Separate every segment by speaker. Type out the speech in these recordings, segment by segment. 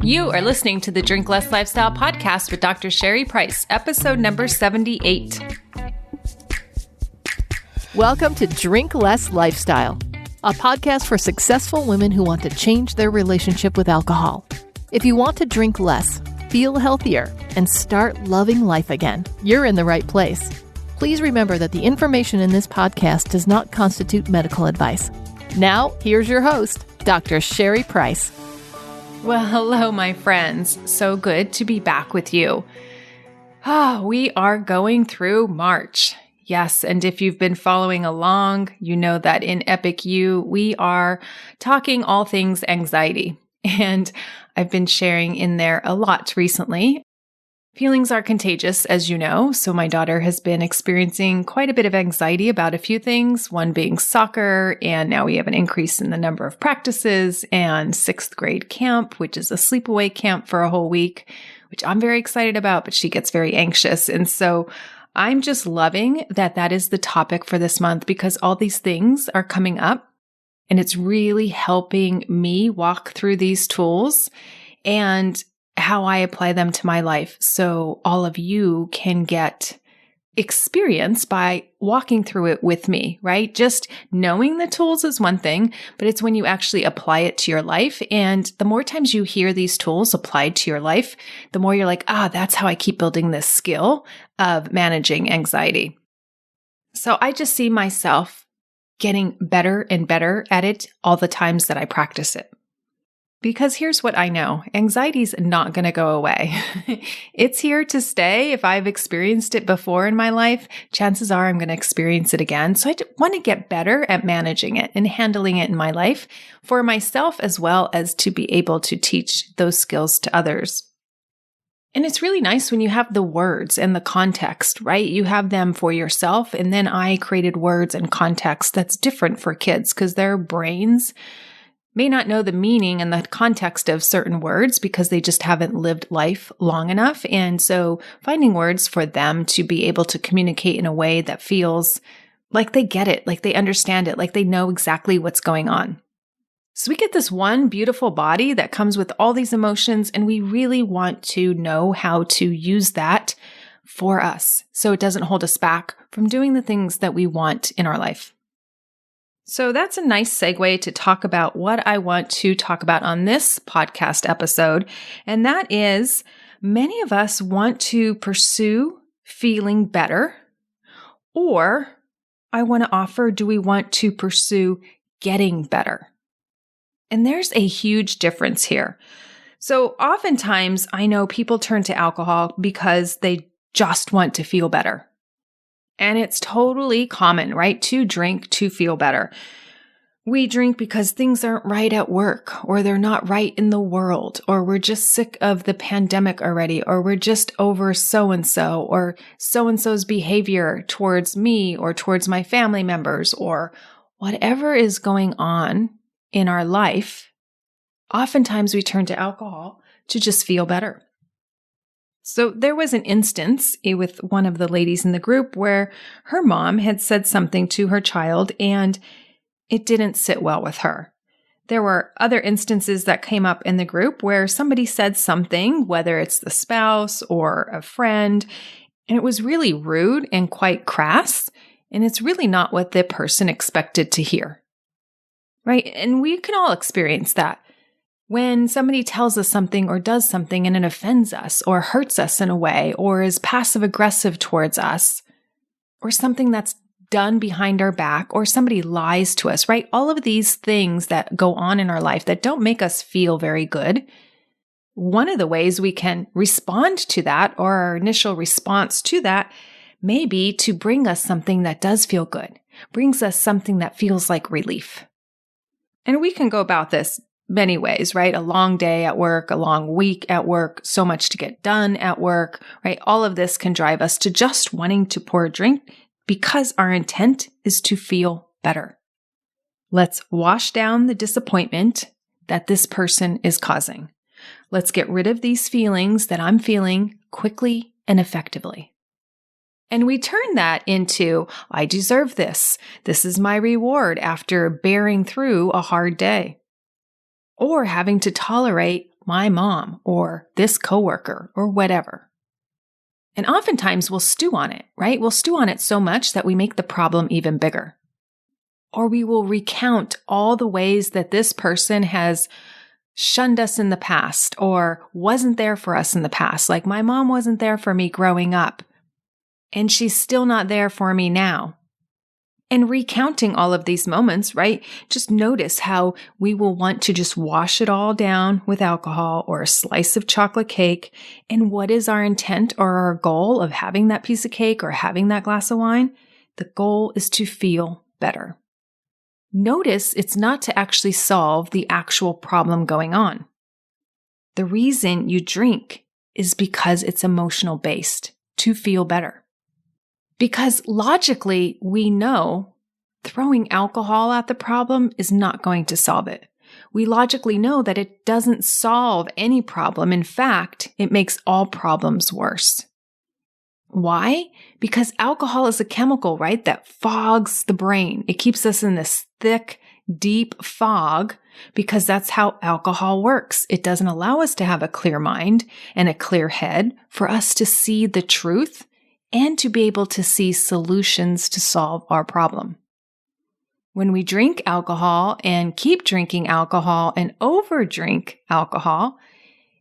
Speaker 1: You are listening to the Drink Less Lifestyle podcast with Dr. Sherry Price, episode number 78.
Speaker 2: Welcome to Drink Less Lifestyle, a podcast for successful women who want to change their relationship with alcohol. If you want to drink less, feel healthier, and start loving life again, you're in the right place. Please remember that the information in this podcast does not constitute medical advice. Now, here's your host, Dr. Sherry Price.
Speaker 1: Well, hello, my friends. So good to be back with you. We are going through March. Yes, and if you've been following along, you know that in Epic You, we are talking all things anxiety. And I've been sharing in there a lot recently. Feelings are contagious, as you know, so my daughter has been experiencing quite a bit of anxiety about a few things, one being soccer, and now we have an increase in the number of practices, and 6th grade camp, which is a sleepaway camp for a whole week, which I'm very excited about, but she gets very anxious. And so I'm just loving that that is the topic for this month because all these things are coming up, and it's really helping me walk through these tools and how I apply them to my life so all of you can get experience by walking through it with me, right? Just knowing the tools is one thing, but it's when you actually apply it to your life. And the more times you hear these tools applied to your life, the more you're like, that's how I keep building this skill of managing anxiety. So I just see myself getting better and better at it all the times that I practice it. Because here's what I know. Anxiety is not going to go away. It's here to stay. If I've experienced it before in my life, chances are I'm going to experience it again. So I want to get better at managing it and handling it in my life for myself as well as to be able to teach those skills to others. And it's really nice when you have the words and the context, right? You have them for yourself. And then I created words and context that's different for kids because their brains may not know the meaning and the context of certain words because they just haven't lived life long enough. And so finding words for them to be able to communicate in a way that feels like they get it, like they understand it, like they know exactly what's going on. So we get this one beautiful body that comes with all these emotions, and we really want to know how to use that for us so it doesn't hold us back from doing the things that we want in our life. So that's a nice segue to talk about what I want to talk about on this podcast episode. And that is, many of us want to pursue feeling better, or I want to offer, do we want to pursue getting better? And there's a huge difference here. So oftentimes I know people turn to alcohol because they just want to feel better. And it's totally common, right? To drink to feel better. We drink because things aren't right at work, or they're not right in the world, or we're just sick of the pandemic already, or we're just over so-and-so, or so-and-so's behavior towards me or towards my family members, or whatever is going on in our life. Oftentimes we turn to alcohol to just feel better. So there was an instance with one of the ladies in the group where her mom had said something to her child and it didn't sit well with her. There were other instances that came up in the group where somebody said something, whether it's the spouse or a friend, and it was really rude and quite crass, and it's really not what the person expected to hear. Right? And we can all experience that. When somebody tells us something or does something and it offends us or hurts us in a way or is passive aggressive towards us, or something that's done behind our back, or somebody lies to us, right? All of these things that go on in our life that don't make us feel very good. One of the ways we can respond to that, or our initial response to that, may be to bring us something that does feel good, brings us something that feels like relief. And we can go about this many ways, right? A long day at work, a long week at work, so much to get done at work, right? All of this can drive us to just wanting to pour a drink because our intent is to feel better. Let's wash down the disappointment that this person is causing. Let's get rid of these feelings that I'm feeling quickly and effectively. And we turn that into, I deserve this. This is my reward after bearing through a hard day. Or having to tolerate my mom or this coworker or whatever. And oftentimes we'll stew on it, right? We'll stew on it so much that we make the problem even bigger. Or we will recount all the ways that this person has shunned us in the past or wasn't there for us in the past. Like my mom wasn't there for me growing up, and she's still not there for me now. And recounting all of these moments, right? Just notice how we will want to just wash it all down with alcohol or a slice of chocolate cake. And what is our intent or our goal of having that piece of cake or having that glass of wine? The goal is to feel better. Notice it's not to actually solve the actual problem going on. The reason you drink is because it's emotional based, to feel better. Because logically, we know throwing alcohol at the problem is not going to solve it. We logically know that it doesn't solve any problem. In fact, it makes all problems worse. Why? Because alcohol is a chemical, right, that fogs the brain. It keeps us in this thick, deep fog because that's how alcohol works. It doesn't allow us to have a clear mind and a clear head for us to see the truth and to be able to see solutions to solve our problem. When we drink alcohol and keep drinking alcohol and overdrink alcohol,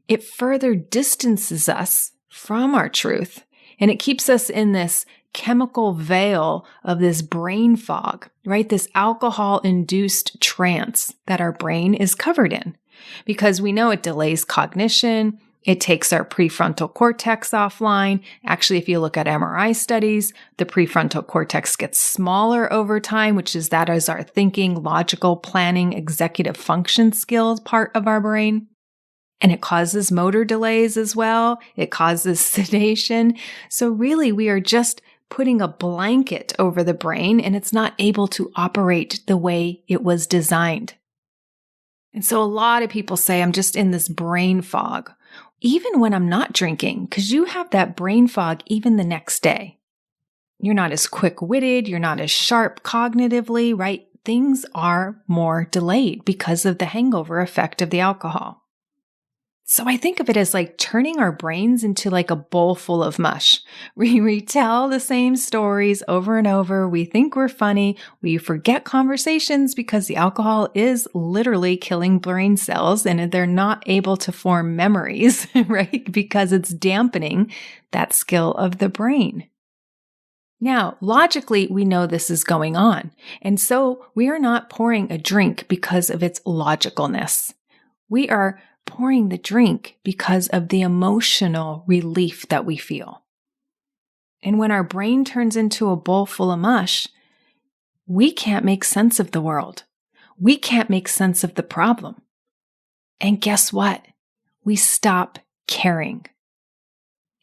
Speaker 1: it further distances us from our truth. And it keeps us in this chemical veil of this brain fog, right? This alcohol-induced trance that our brain is covered in. Because we know it delays cognition, it takes our prefrontal cortex offline. Actually, if you look at MRI studies, the prefrontal cortex gets smaller over time, which is that is our thinking, logical, planning, executive function skills part of our brain. And it causes motor delays as well. It causes sedation. So really, we are just putting a blanket over the brain and it's not able to operate the way it was designed. And so a lot of people say, I'm just in this brain fog, even when I'm not drinking, because you have that brain fog even the next day. You're not as quick-witted. You're not as sharp cognitively, right? Things are more delayed because of the hangover effect of the alcohol. So I think of it as like turning our brains into like a bowl full of mush. We retell the same stories over and over. We think we're funny. We forget conversations because the alcohol is literally killing brain cells and they're not able to form memories, right? Because it's dampening that skill of the brain. Now, logically, we know this is going on. And so we are not pouring a drink because of its logicalness. We are pouring the drink because of the emotional relief that we feel. And when our brain turns into a bowl full of mush, we can't make sense of the world. We can't make sense of the problem. And guess what? We stop caring.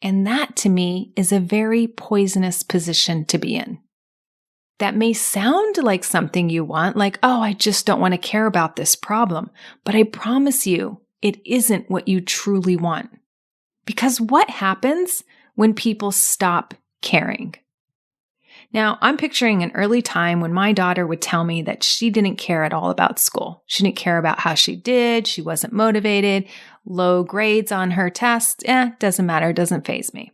Speaker 1: And that to me is a very poisonous position to be in. That may sound like something you want, like, oh, I just don't want to care about this problem. But I promise you, it isn't what you truly want. Because what happens when people stop caring? Now, I'm picturing an early time when my daughter would tell me that she didn't care at all about school. She didn't care about how she did. She wasn't motivated. Low grades on her tests. Doesn't matter. Doesn't faze me.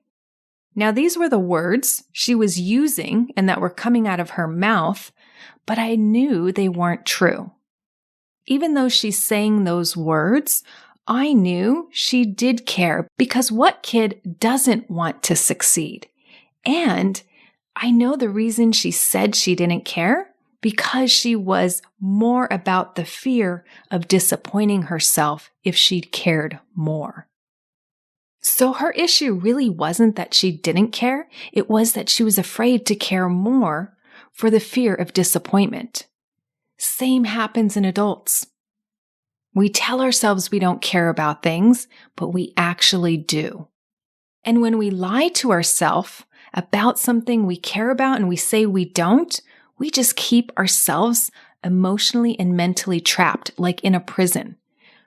Speaker 1: Now, these were the words she was using and that were coming out of her mouth, but I knew they weren't true. Even though she's saying those words, I knew she did care because what kid doesn't want to succeed? And I know the reason she said she didn't care because she was more about the fear of disappointing herself if she'd cared more. So her issue really wasn't that she didn't care. It was that she was afraid to care more for the fear of disappointment. Same happens in adults. We tell ourselves we don't care about things, but we actually do. And when we lie to ourselves about something we care about and we say we don't, we just keep ourselves emotionally and mentally trapped, like in a prison,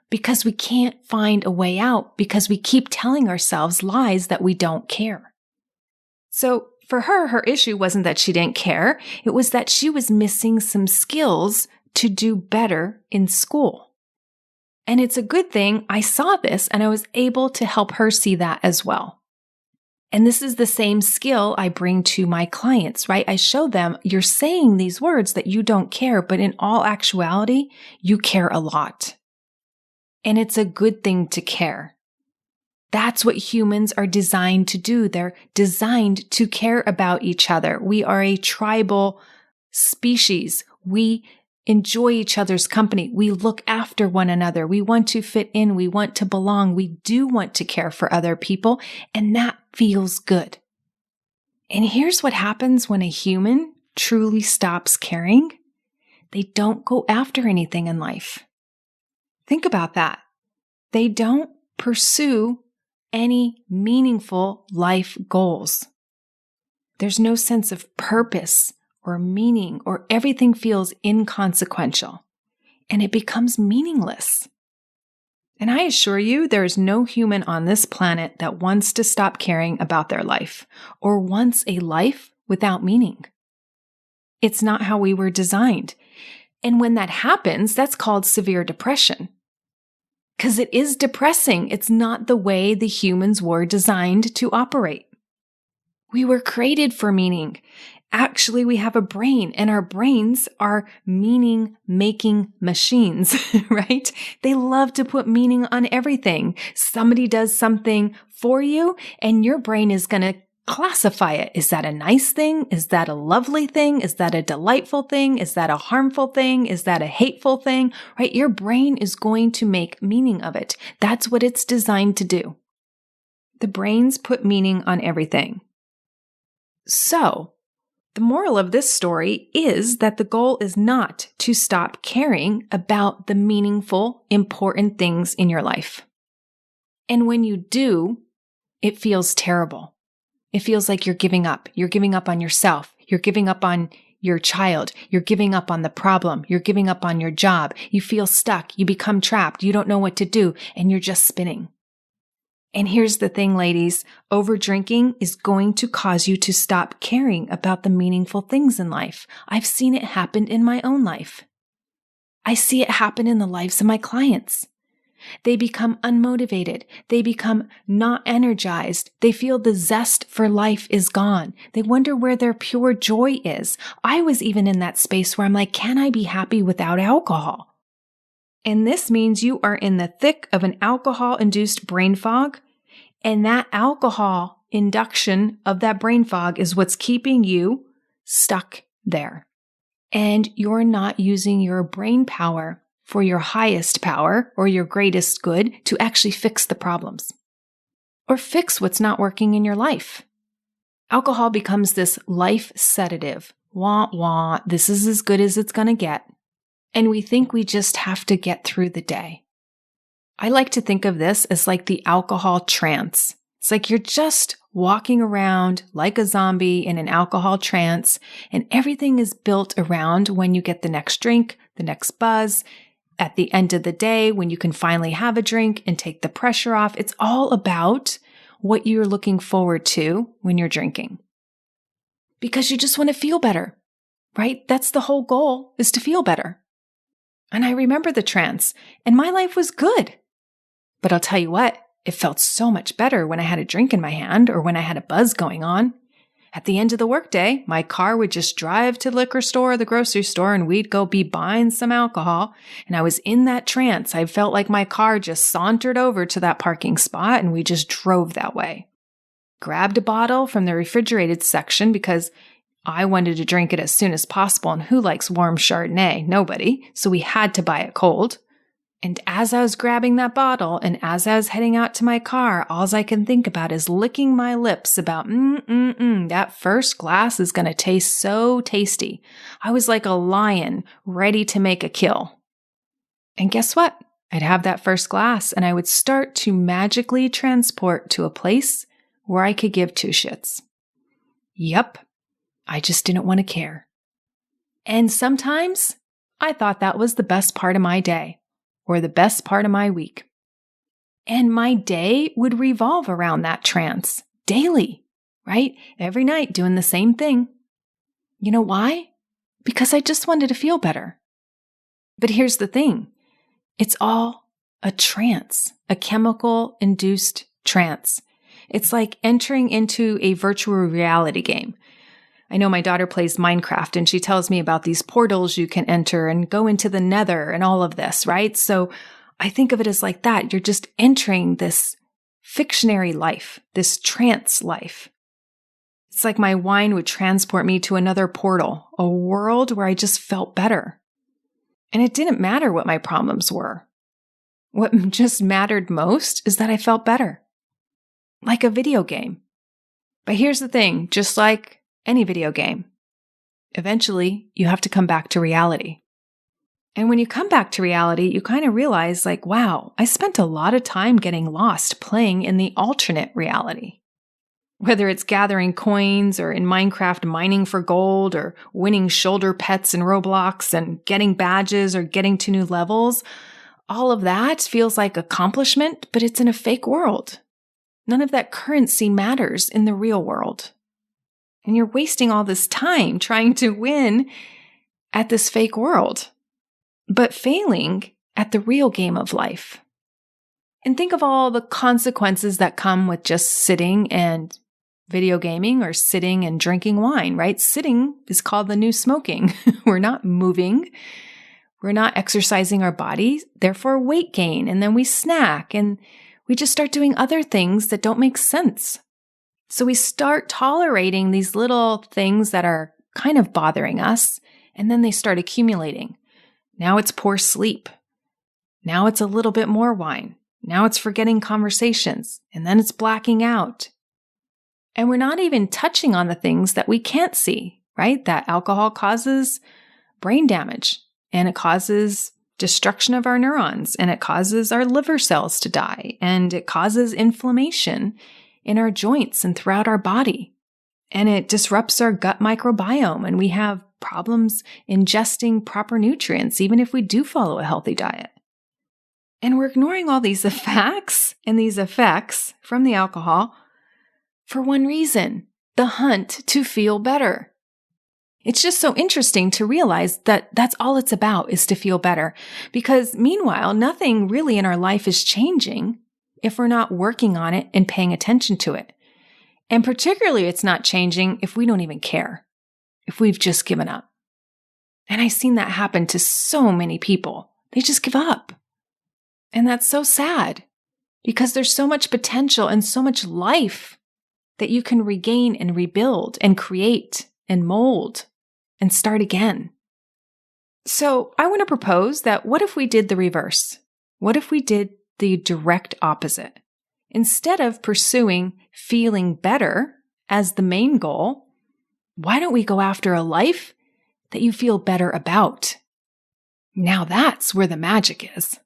Speaker 1: because we can't find a way out because we keep telling ourselves lies that we don't care. So for her, her issue wasn't that she didn't care. It was that she was missing some skills to do better in school. And it's a good thing I saw this and I was able to help her see that as well. And this is the same skill I bring to my clients, right? I show them you're saying these words that you don't care, but in all actuality, you care a lot. And it's a good thing to care. That's what humans are designed to do. They're designed to care about each other. We are a tribal species. We enjoy each other's company. We look after one another. We want to fit in. We want to belong. We do want to care for other people, and that feels good. And here's what happens when a human truly stops caring. They don't go after anything in life. Think about that. They don't pursue any meaningful life goals. There's no sense of purpose or meaning, or everything feels inconsequential, and it becomes meaningless. And I assure you, there is no human on this planet that wants to stop caring about their life, or wants a life without meaning. It's not how we were designed. And when that happens, that's called severe depression. Because it is depressing. It's not the way the humans were designed to operate. We were created for meaning. Actually, we have a brain, and our brains are meaning-making machines, right? They love to put meaning on everything. Somebody does something for you, and your brain is going to classify it. Is that a nice thing? Is that a lovely thing? Is that a delightful thing? Is that a harmful thing? Is that a hateful thing? Right? Your brain is going to make meaning of it. That's what it's designed to do. The brains put meaning on everything. So, the moral of this story is that the goal is not to stop caring about the meaningful, important things in your life. And when you do, it feels terrible. It feels like you're giving up. You're giving up on yourself. You're giving up on your child. You're giving up on the problem. You're giving up on your job. You feel stuck. You become trapped. You don't know what to do, and you're just spinning. And here's the thing, ladies, over-drinking is going to cause you to stop caring about the meaningful things in life. I've seen it happen in my own life. I see it happen in the lives of my clients. They become unmotivated. They become not energized. They feel the zest for life is gone. They wonder where their pure joy is. I was even in that space where I'm like, can I be happy without alcohol? And this means you are in the thick of an alcohol-induced brain fog. And that alcohol induction of that brain fog is what's keeping you stuck there. And you're not using your brain power for your highest power or your greatest good to actually fix the problems or fix what's not working in your life. Alcohol becomes this life sedative. Wah, wah, this is as good as it's going to get. And we think we just have to get through the day. I like to think of this as like the alcohol trance. It's like you're just walking around like a zombie in an alcohol trance, and everything is built around when you get the next drink, the next buzz, at the end of the day, when you can finally have a drink and take the pressure off. It's all about what you're looking forward to when you're drinking. Because you just want to feel better, right? That's the whole goal, is to feel better. And I remember the trance, and my life was good. But I'll tell you what, it felt so much better when I had a drink in my hand or when I had a buzz going on. At the end of the workday, my car would just drive to the liquor store or the grocery store, and we'd go be buying some alcohol. And I was in that trance. I felt like my car just sauntered over to that parking spot, and we just drove that way. Grabbed a bottle from the refrigerated section because I wanted to drink it as soon as possible. And who likes warm Chardonnay? Nobody. So we had to buy it cold. And as I was grabbing that bottle and as I was heading out to my car, all I can think about is licking my lips about, that first glass is going to taste so tasty. I was like a lion ready to make a kill. And guess what? I'd have that first glass and I would start to magically transport to a place where I could give two shits. Yep. I just didn't want to care. And sometimes I thought that was the best part of my day. Or the best part of my week. And my day would revolve around that trance daily, right? Every night doing the same thing. You know why? Because I just wanted to feel better. But here's the thing. It's all a trance, a chemical-induced trance. It's like entering into a virtual reality game. I know my daughter plays Minecraft and she tells me about these portals you can enter and go into the nether and all of this, right? So I think of it as like that. You're just entering this fictionary life, this trance life. It's like my wine would transport me to another portal, a world where I just felt better. And it didn't matter what my problems were. What just mattered most is that I felt better. Like a video game. But here's the thing, just like any video game, eventually you have to come back to reality. And when you come back to reality, you kind of realize like, wow, I spent a lot of time getting lost playing in the alternate reality. Whether it's gathering coins or in Minecraft mining for gold or winning shoulder pets in Roblox and getting badges or getting to new levels, all of that feels like accomplishment, but it's in a fake world. None of that currency matters in the real world. And you're wasting all this time trying to win at this fake world, but failing at the real game of life. And think of all the consequences that come with just sitting and video gaming or sitting and drinking wine, right? Sitting is called the new smoking. We're not moving. We're not exercising our body, therefore weight gain. And then we snack and we just start doing other things that don't make sense. So we start tolerating these little things that are kind of bothering us, and then they start accumulating. Now it's poor sleep. Now it's a little bit more wine. Now it's forgetting conversations, and then it's blacking out. And we're not even touching on the things that we can't see, right? That alcohol causes brain damage, and it causes destruction of our neurons, and it causes our liver cells to die, and it causes inflammation in our joints and throughout our body. And it disrupts our gut microbiome, and we have problems ingesting proper nutrients, even if we do follow a healthy diet. And we're ignoring all these facts and these effects from the alcohol for one reason, the hunt to feel better. It's just so interesting to realize that that's all it's about, is to feel better. Because meanwhile, nothing really in our life is changing if we're not working on it and paying attention to it. And particularly, it's not changing if we don't even care, if we've just given up. And I've seen that happen to so many people. They just give up. And that's so sad because there's so much potential and so much life that you can regain and rebuild and create and mold and start again. So I want to propose that what if we did the reverse? What if we did the direct opposite? Instead of pursuing feeling better as the main goal, why don't we go after a life that you feel better about? Now that's where the magic is.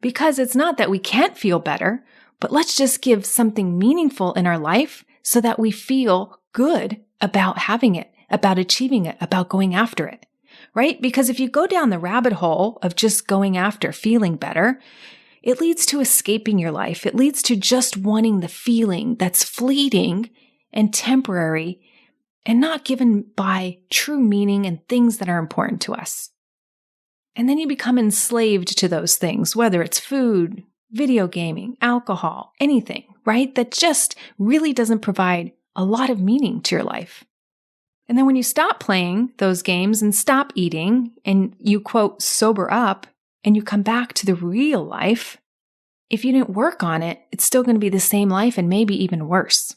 Speaker 1: Because it's not that we can't feel better, but let's just give something meaningful in our life so that we feel good about having it, about achieving it, about going after it, right? Because if you go down the rabbit hole of just going after feeling better, it leads to escaping your life. It leads to just wanting the feeling that's fleeting and temporary and not given by true meaning and things that are important to us. And then you become enslaved to those things, whether it's food, video gaming, alcohol, anything, right? That just really doesn't provide a lot of meaning to your life. And then when you stop playing those games and stop eating and you, quote, sober up and you come back to the real life, if you didn't work on it, it's still going to be the same life and maybe even worse.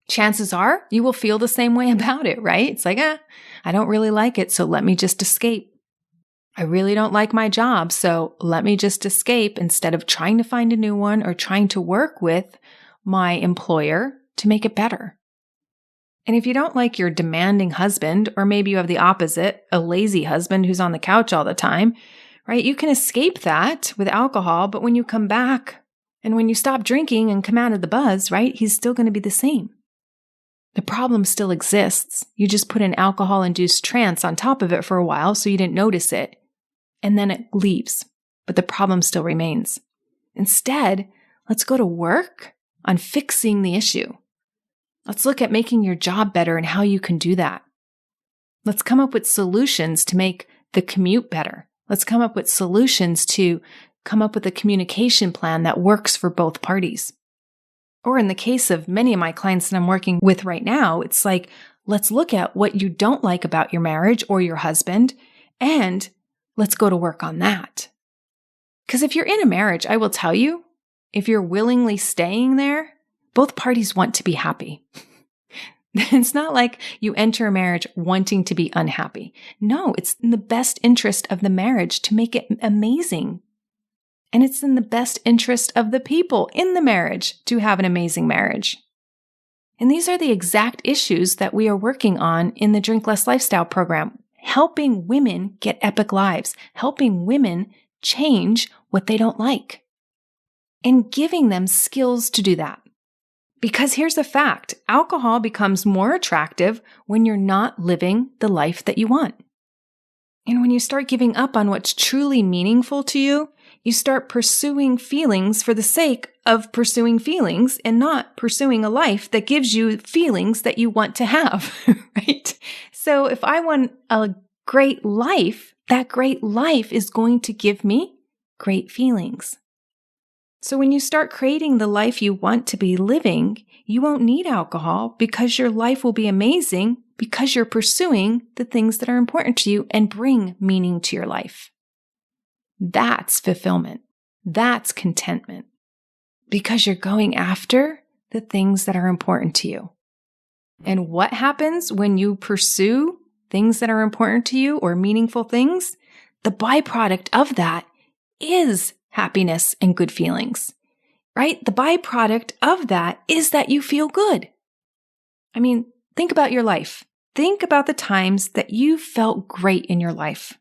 Speaker 1: Chances are you will feel the same way about it, right? It's like, I don't really like it, so let me just escape. I really don't like my job, so let me just escape instead of trying to find a new one or trying to work with my employer to make it better. And if you don't like your demanding husband, or maybe you have the opposite, a lazy husband who's on the couch all the time, right? You can escape that with alcohol, but when you come back and when you stop drinking and come out of the buzz, right? He's still going to be the same. The problem still exists. You just put an alcohol-induced trance on top of it for a while so you didn't notice it. And then it leaves, but the problem still remains. Instead, let's go to work on fixing the issue. Let's look at making your job better and how you can do that. Let's come up with solutions to make the commute better. Let's come up with solutions to come up with a communication plan that works for both parties. Or in the case of many of my clients that I'm working with right now, it's like, let's look at what you don't like about your marriage or your husband, and let's go to work on that. Because if you're in a marriage, I will tell you, if you're willingly staying there, both parties want to be happy. It's not like you enter a marriage wanting to be unhappy. No, it's in the best interest of the marriage to make it amazing. And it's in the best interest of the people in the marriage to have an amazing marriage. And these are the exact issues that we are working on in the Drink Less Lifestyle program, helping women get epic lives, helping women change what they don't like, and giving them skills to do that. Because here's the fact, alcohol becomes more attractive when you're not living the life that you want. And when you start giving up on what's truly meaningful to you, you start pursuing feelings for the sake of pursuing feelings and not pursuing a life that gives you feelings that you want to have, right? So if I want a great life, that great life is going to give me great feelings. So when you start creating the life you want to be living, you won't need alcohol because your life will be amazing because you're pursuing the things that are important to you and bring meaning to your life. That's fulfillment. That's contentment. Because you're going after the things that are important to you. And what happens when you pursue things that are important to you or meaningful things? The byproduct of that is happiness and good feelings, right? The byproduct of that is that you feel good. I mean, think about your life. Think about the times that you felt great in your life.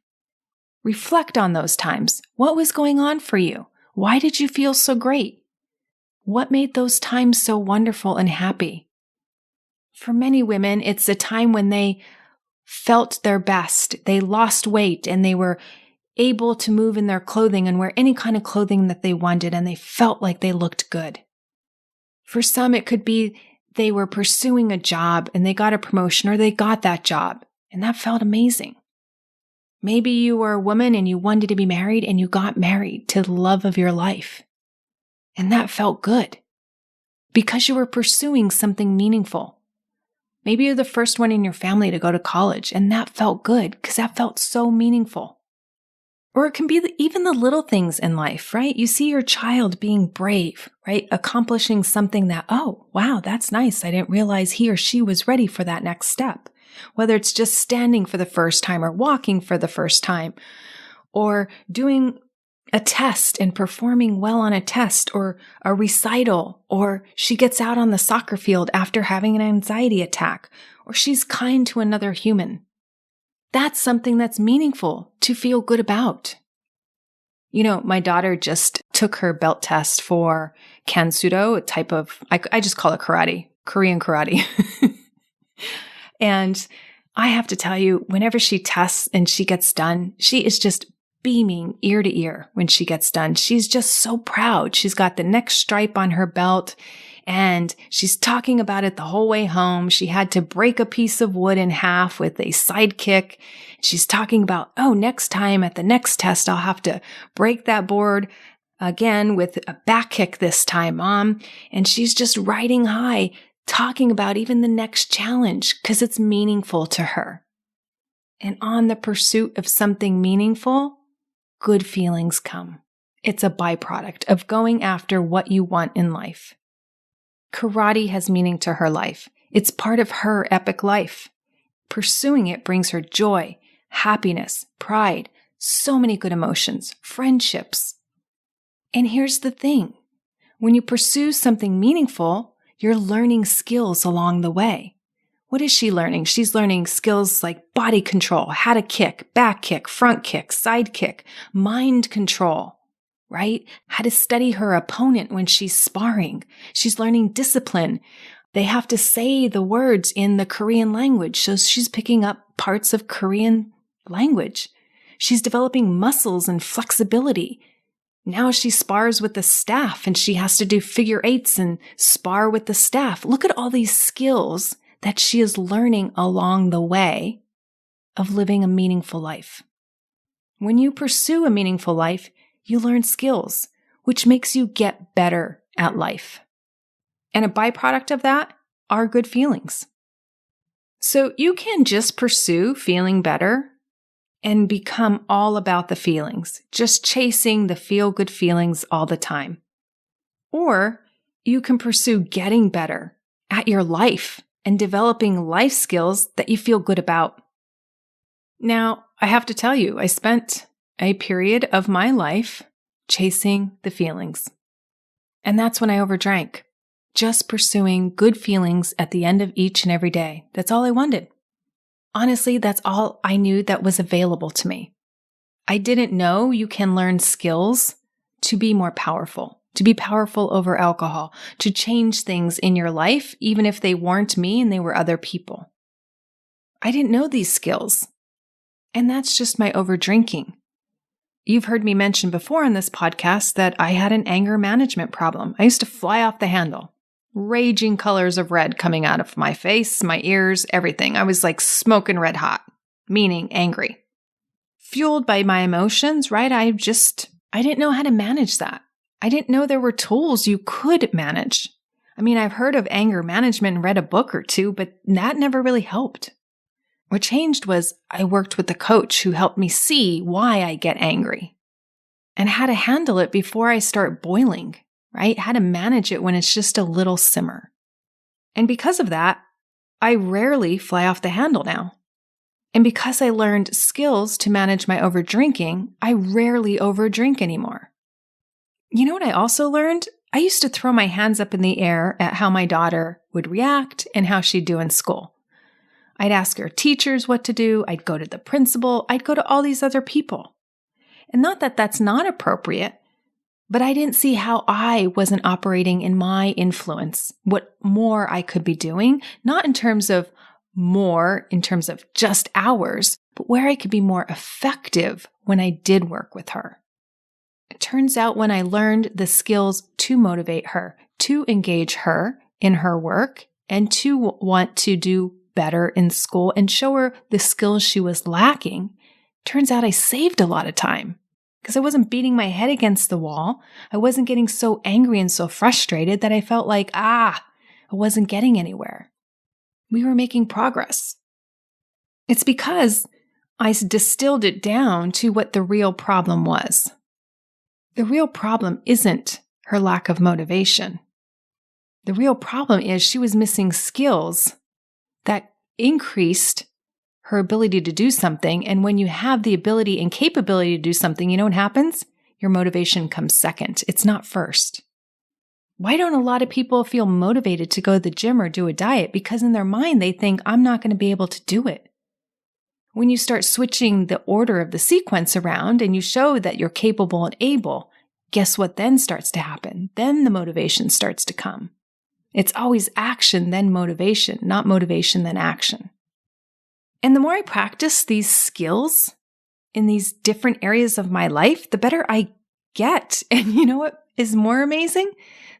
Speaker 1: Reflect on those times. What was going on for you? Why did you feel so great? What made those times so wonderful and happy? For many women, it's a time when they felt their best. They lost weight and they were able to move in their clothing and wear any kind of clothing that they wanted, and they felt like they looked good. For some, it could be they were pursuing a job and they got a promotion or they got that job, and that felt amazing. Maybe you were a woman and you wanted to be married and you got married to the love of your life, and that felt good because you were pursuing something meaningful. Maybe you're the first one in your family to go to college, and that felt good because that felt so meaningful. Or it can be even the little things in life, right? You see your child being brave, right? Accomplishing something that, oh, wow, that's nice. I didn't realize he or she was ready for that next step. Whether it's just standing for the first time or walking for the first time, or doing a test and performing well on a test or a recital, or she gets out on the soccer field after having an anxiety attack, or she's kind to another human. That's something that's meaningful to feel good about. You know, my daughter just took her belt test for Kansudo, a type of, I just call it karate, Korean karate. And I have to tell you, whenever she tests and she gets done, she is just beaming ear to ear when she gets done. She's just so proud. She's got the next stripe on her belt. And she's talking about it the whole way home. She had to break a piece of wood in half with a sidekick. She's talking about, oh, next time at the next test, I'll have to break that board again with a back kick this time, Mom. And she's just riding high, talking about even the next challenge because it's meaningful to her. And on the pursuit of something meaningful, good feelings come. It's a byproduct of going after what you want in life. Karate has meaning to her life. It's part of her epic life. Pursuing it brings her joy, happiness, pride, so many good emotions, friendships. And here's the thing. When you pursue something meaningful, you're learning skills along the way. What is she learning? She's learning skills like body control, how to kick, back kick, front kick, side kick, mind control. Right? How to study her opponent when she's sparring. She's learning discipline. They have to say the words in the Korean language, so she's picking up parts of Korean language. She's developing muscles and flexibility. Now she spars with the staff and she has to do figure eights and spar with the staff. Look at all these skills that she is learning along the way of living a meaningful life. When you pursue a meaningful life, you learn skills, which makes you get better at life. And a byproduct of that are good feelings. So you can just pursue feeling better and become all about the feelings, just chasing the feel-good feelings all the time. Or you can pursue getting better at your life and developing life skills that you feel good about. Now, I have to tell you, I spent a period of my life chasing the feelings. And that's when I overdrank, just pursuing good feelings at the end of each and every day. That's all I wanted. Honestly, that's all I knew that was available to me. I didn't know you can learn skills to be more powerful, to be powerful over alcohol, to change things in your life, even if they weren't me and they were other people. I didn't know these skills. And that's just my overdrinking. You've heard me mention before on this podcast that I had an anger management problem. I used to fly off the handle. Raging colors of red coming out of my face, my ears, everything. I was like smoking red hot, meaning angry. Fueled by my emotions, right? I didn't know how to manage that. I didn't know there were tools you could manage. I mean, I've heard of anger management and read a book or two, but that never really helped. What changed was I worked with a coach who helped me see why I get angry and how to handle it before I start boiling. Right? How to manage it when it's just a little simmer. And because of that, I rarely fly off the handle now. And because I learned skills to manage my overdrinking, I rarely overdrink anymore. You know what I also learned? I used to throw my hands up in the air at how my daughter would react and how she'd do in school. I'd ask her teachers what to do. I'd go to the principal. I'd go to all these other people. And not that that's not appropriate, but I didn't see how I wasn't operating in my influence, what more I could be doing, not in terms of more, in terms of just hours, but where I could be more effective when I did work with her. It turns out when I learned the skills to motivate her, to engage her in her work, and to want to do better in school and show her the skills she was lacking, turns out I saved a lot of time. Because I wasn't beating my head against the wall. I wasn't getting so angry and so frustrated that I felt like, I wasn't getting anywhere. We were making progress. It's because I distilled it down to what the real problem was. The real problem isn't her lack of motivation. The real problem is she was missing skills that increased her ability to do something. And when you have the ability and capability to do something, you know what happens? Your motivation comes second. It's not first. Why don't a lot of people feel motivated to go to the gym or do a diet? Because in their mind, they think, I'm not going to be able to do it. When you start switching the order of the sequence around and you show that you're capable and able, guess what then starts to happen? Then the motivation starts to come. It's always action, then motivation, not motivation, then action. And the more I practice these skills in these different areas of my life, the better I get. And you know what is more amazing?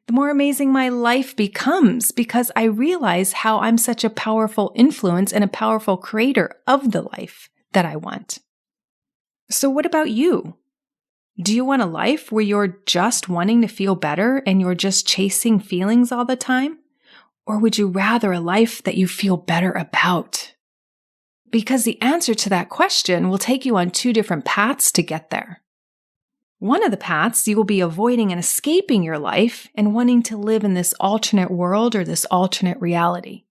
Speaker 1: The more amazing my life becomes because I realize how I'm such a powerful influence and a powerful creator of the life that I want. So what about you? Do you want a life where you're just wanting to feel better and you're just chasing feelings all the time? Or would you rather a life that you feel better about? Because the answer to that question will take you on two different paths to get there. One of the paths, you will be avoiding and escaping your life and wanting to live in this alternate world or this alternate reality.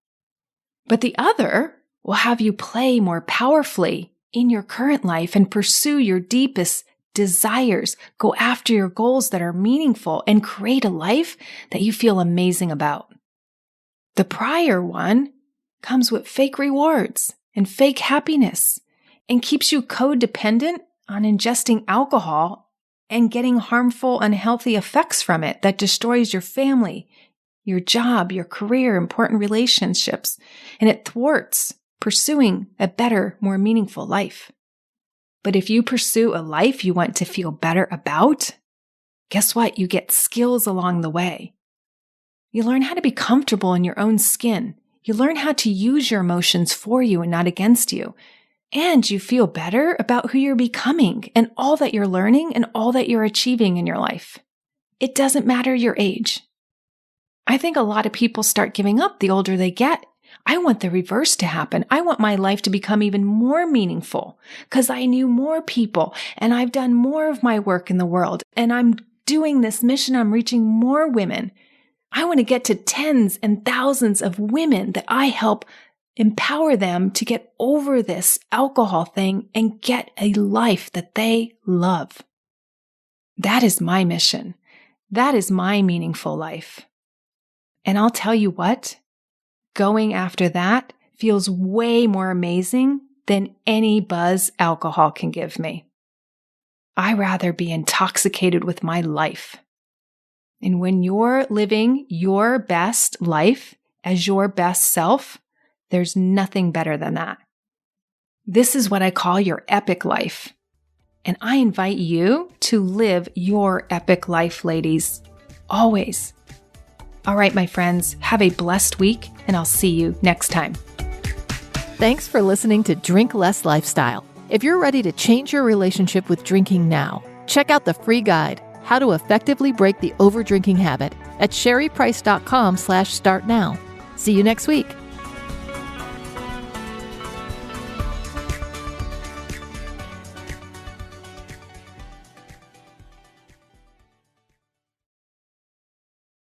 Speaker 1: But the other will have you play more powerfully in your current life and pursue your deepest desires, go after your goals that are meaningful, and create a life that you feel amazing about. The prior one comes with fake rewards and fake happiness and keeps you codependent on ingesting alcohol and getting harmful, unhealthy effects from it that destroys your family, your job, your career, important relationships, and it thwarts pursuing a better, more meaningful life. But if you pursue a life you want to feel better about, guess what? You get skills along the way. You learn how to be comfortable in your own skin. You learn how to use your emotions for you and not against you. And you feel better about who you're becoming and all that you're learning and all that you're achieving in your life. It doesn't matter your age. I think a lot of people start giving up the older they get. I want the reverse to happen. I want my life to become even more meaningful because I knew more people and I've done more of my work in the world and I'm doing this mission. I'm reaching more women. I want to get to tens and thousands of women that I help empower them to get over this alcohol thing and get a life that they love. That is my mission. That is my meaningful life. And I'll tell you what, going after that feels way more amazing than any buzz alcohol can give me. I'd rather be intoxicated with my life. And when you're living your best life as your best self, there's nothing better than that. This is what I call your epic life. And I invite you to live your epic life, ladies. Always. All right, my friends, have a blessed week, and I'll see you next time.
Speaker 2: Thanks for listening to Drink Less Lifestyle. If you're ready to change your relationship with drinking now, check out the free guide, How to Effectively Break the Overdrinking Habit, at sherryprice.com/startnow. See you next week.